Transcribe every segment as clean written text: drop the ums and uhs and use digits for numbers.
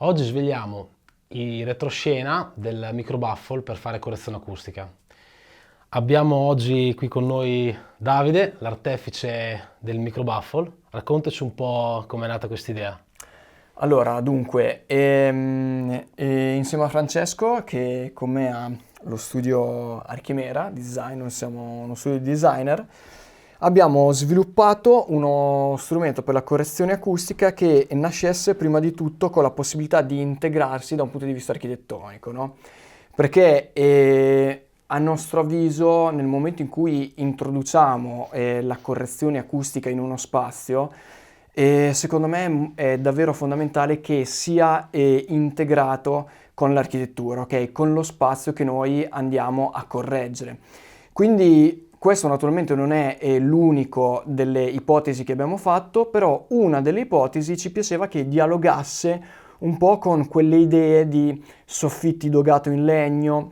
Oggi svegliamo i retroscena del microbaffle per fare correzione acustica. Abbiamo oggi qui con noi Davide, l'artefice del microbaffle. Raccontaci un po' com'è nata questa idea. Allora, dunque, insieme a Francesco, che con me ha lo studio Archimera Design, noi siamo uno studio di designer, abbiamo sviluppato uno strumento per la correzione acustica che nascesse prima di tutto con la possibilità di integrarsi da un punto di vista architettonico, no? Perché a nostro avviso, nel momento in cui introduciamo la correzione acustica in uno spazio, secondo me è davvero fondamentale che sia integrato con l'architettura, ok? Con lo spazio che noi andiamo a correggere. Quindi questo naturalmente non è l'unico delle ipotesi che abbiamo fatto, però una delle ipotesi ci piaceva che dialogasse un po' con quelle idee di soffitti dogato in legno,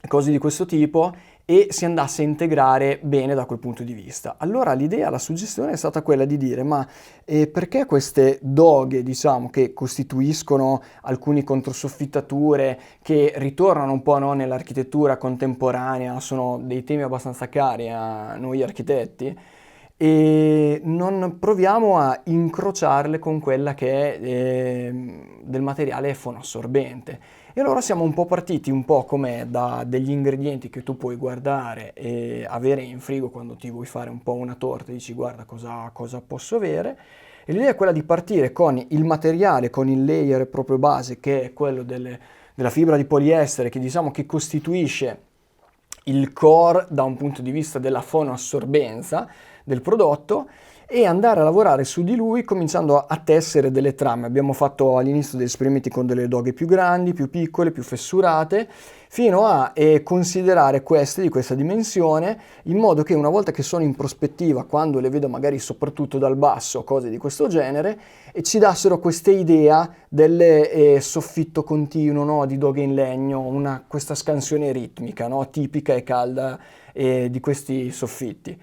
cose di questo tipo, e si andasse a integrare bene da quel punto di vista. Allora l'idea, la suggestione è stata quella di dire, ma perché queste doghe, diciamo, che costituiscono alcune controsoffittature, che ritornano un po', no, nell'architettura contemporanea, sono dei temi abbastanza cari a noi architetti, e non proviamo a incrociarle con quella che è del materiale fonoassorbente. E allora siamo un po' partiti un po' come da degli ingredienti che tu puoi guardare e avere in frigo quando ti vuoi fare un po' una torta, dici guarda cosa posso avere. E l'idea è quella di partire con il materiale, con il layer proprio base, che è quello della fibra di poliestere, che diciamo che costituisce il core da un punto di vista della fonoassorbenza del prodotto, e andare a lavorare su di lui cominciando a tessere delle trame. Abbiamo fatto all'inizio degli esperimenti con delle doghe più grandi, più piccole, più fessurate, fino a considerare queste di questa dimensione, in modo che una volta che sono in prospettiva, quando le vedo magari soprattutto dal basso, cose di questo genere, ci dassero questa idea del soffitto continuo, no, di doghe in legno, questa scansione ritmica, no, tipica e calda di questi soffitti.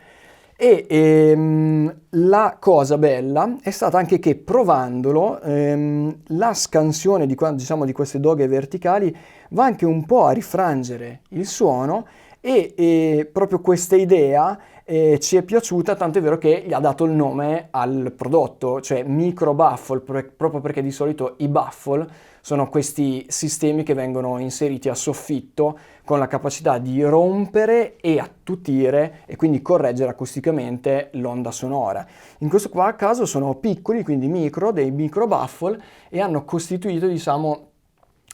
La cosa bella è stata anche che provandolo, la scansione diciamo, di queste doghe verticali va anche un po' a rifrangere il suono, e proprio questa idea ci è piaciuta, tanto è vero che gli ha dato il nome al prodotto, cioè micro baffle, proprio perché di solito i baffle sono questi sistemi che vengono inseriti a soffitto con la capacità di rompere e attutire e quindi correggere acusticamente l'onda sonora. In questo qua caso sono piccoli, quindi dei micro baffle, e hanno costituito, diciamo,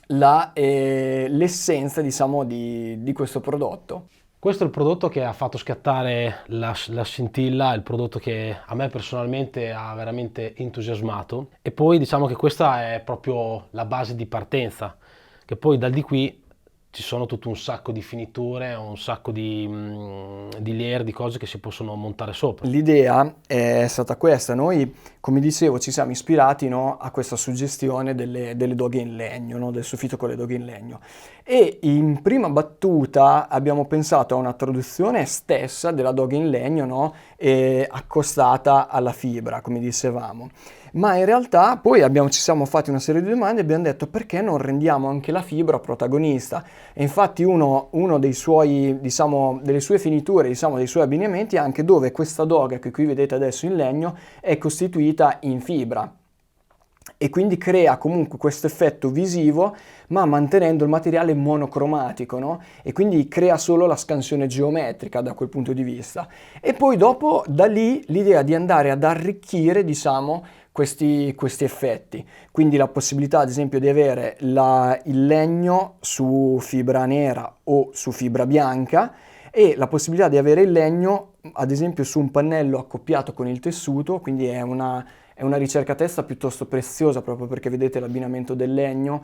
l'essenza, diciamo, di questo prodotto. Questo è il prodotto che ha fatto scattare la scintilla, il prodotto che a me personalmente ha veramente entusiasmato, e poi diciamo che questa è proprio la base di partenza, che poi dal di qui ci sono tutto un sacco di finiture, un sacco di layer, di cose che si possono montare sopra. L'idea è stata questa: noi, come dicevo, ci siamo ispirati, no, a questa suggestione delle doghe in legno, no, del soffitto con le doghe in legno, e in prima battuta abbiamo pensato a una traduzione stessa della doga in legno, no, accostata alla fibra, come dicevamo. Ma in realtà poi ci siamo fatti una serie di domande e abbiamo detto perché non rendiamo anche la fibra protagonista. E infatti uno dei suoi, diciamo, delle sue finiture, diciamo, dei suoi abbinamenti è anche dove questa doga che qui vedete adesso in legno è costituita in fibra, e quindi crea comunque questo effetto visivo, ma mantenendo il materiale monocromatico, no? E quindi crea solo la scansione geometrica da quel punto di vista. E poi dopo, da lì, l'idea di andare ad arricchire, diciamo, questi effetti. Quindi la possibilità, ad esempio, di avere il legno su fibra nera o su fibra bianca, e la possibilità di avere il legno, ad esempio, su un pannello accoppiato con il tessuto, quindi è una ricercatezza piuttosto preziosa, proprio perché vedete l'abbinamento del legno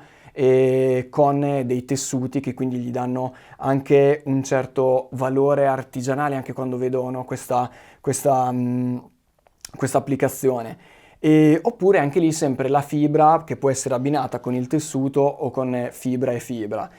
con dei tessuti che quindi gli danno anche un certo valore artigianale, anche quando vedo, no, questa applicazione. Oppure anche lì sempre la fibra che può essere abbinata con il tessuto o con fibra e fibra.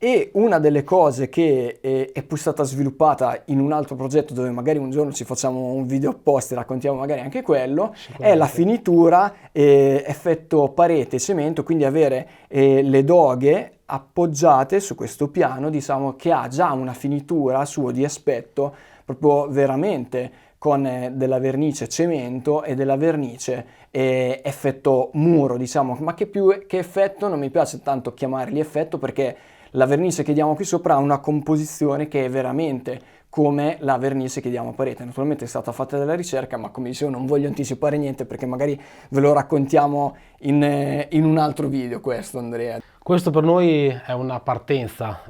E una delle cose che è poi stata sviluppata in un altro progetto, dove magari un giorno ci facciamo un video apposta e raccontiamo magari anche quello, è la Sicuramente. finitura effetto parete e cemento, quindi avere le doghe appoggiate su questo piano, diciamo, che ha già una finitura suo di aspetto proprio veramente con della vernice cemento e della vernice effetto muro, diciamo, ma che più che effetto non mi piace tanto chiamarli effetto, perché la vernice che diamo qui sopra ha una composizione che è veramente come la vernice che diamo a parete. Naturalmente è stata fatta della ricerca, ma come dicevo non voglio anticipare niente perché magari ve lo raccontiamo in un altro video questo, Andrea. Questo per noi è una partenza,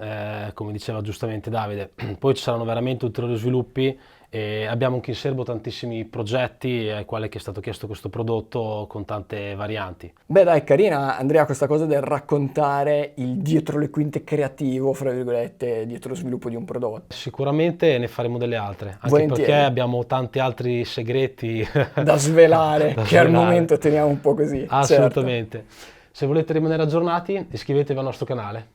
come diceva giustamente Davide. Poi ci saranno veramente ulteriori sviluppi e abbiamo anche in serbo tantissimi progetti ai quali è stato chiesto questo prodotto con tante varianti. Beh dai, carina Andrea questa cosa del raccontare il dietro le quinte creativo, fra virgolette, dietro lo sviluppo di un prodotto. Sicuramente ne faremo delle altre, anche perché Volentieri. abbiamo tanti altri segreti Da svelare, da che al svelare. momento teniamo un po' così, certo. Assolutamente. Se volete rimanere aggiornati, iscrivetevi al nostro canale.